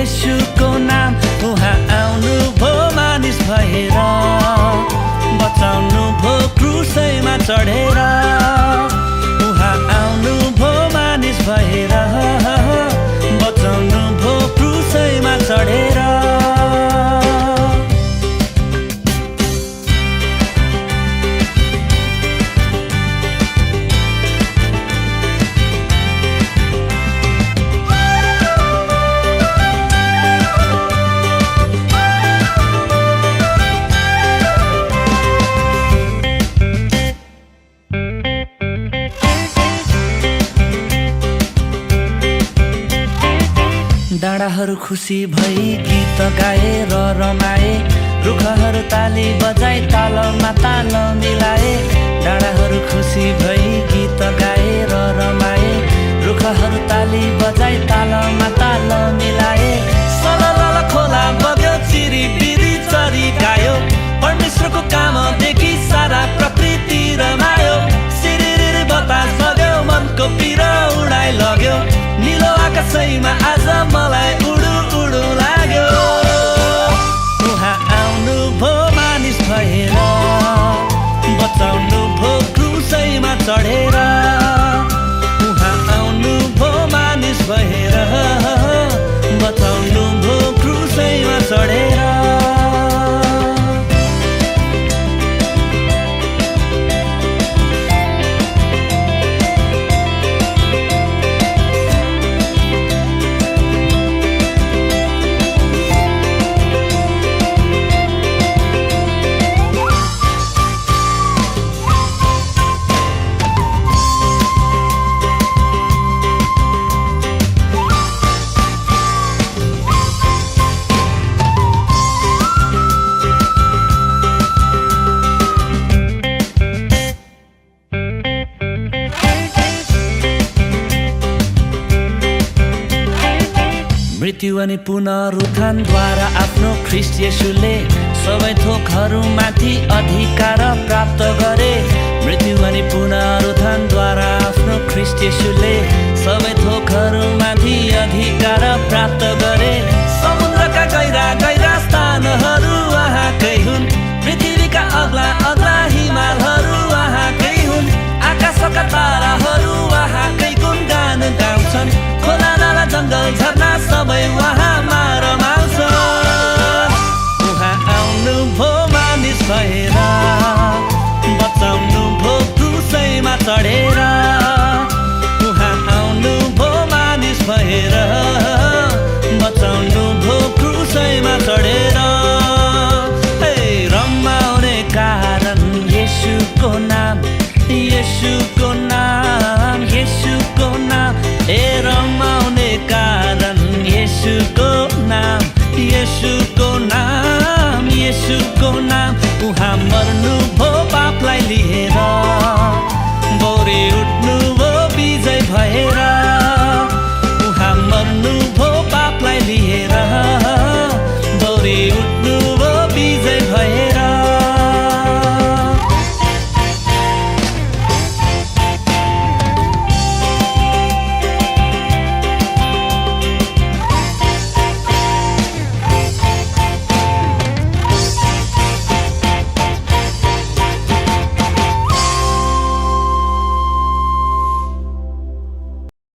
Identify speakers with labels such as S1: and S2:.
S1: येशूको नाम उहाँ आउनु भो मानिस भएर बचाउनु भो क्रुसैमा चढेर उहाँ आउनु भो मानिस भएर बचाउनु भो क्रुसैमा चढेर डाँडाहरू खुसी भई गीत गाए र रमाए रुखहरू ताली बजाई तालमा ताल मिलाए डाँडाहरू खुसी भई गीत गाए र रमाए रुखहरू ताली बजाई तालमा ताल मिलाए सलल खोला बग्यो चिरी बिरी चरी गायो परमेश्वरको काम देखि सारा प्रकृति रमायो सिरिरी बतास बग्यो मनको पिरो उडाइ लग्यो निलो आकाशैमा आज मलाई उडु उडु लाग्यो उहाँ आउनु भो मानिस भएर बचाउनु भो क्रुसैमा चढेर उहाँ आउनु भो मानिस भएर बचाउनु भो क्रुसैमा चढेर मृत्यु अनि पुनरुत्थानद्वारा आफ्नो ख्रीष्ट येशूले सबै थोकहरूमाथि अधिकार प्राप्त गरे मृत्यु अनि पुनरुत्थानद्वारा आफ्नो ख्रीष्ट येशूले सबै थोकहरूमाथि अधिकार प्राप्त गरे समुद्रका गहिरा गहिरा स्थानहरू उहाँकै हुन् पृथ्वीका अग्ला अग्ला हिमालहरू उहाँकै हुन् आकाशका ताराहरू उहाँकै गुणगान गाउँछन् खोला नाला जङ्गल झरना सबै उहाँमा रमाउँछन् उहाँ आउनु भो मानिस भएर बचाउनु भो क्रुसैमा चढेर उहाँ आउनु भो मानिस भएर बचाउनु भो क्रुसैमा चढेर रमाउने कारण येशूको नाम येशूको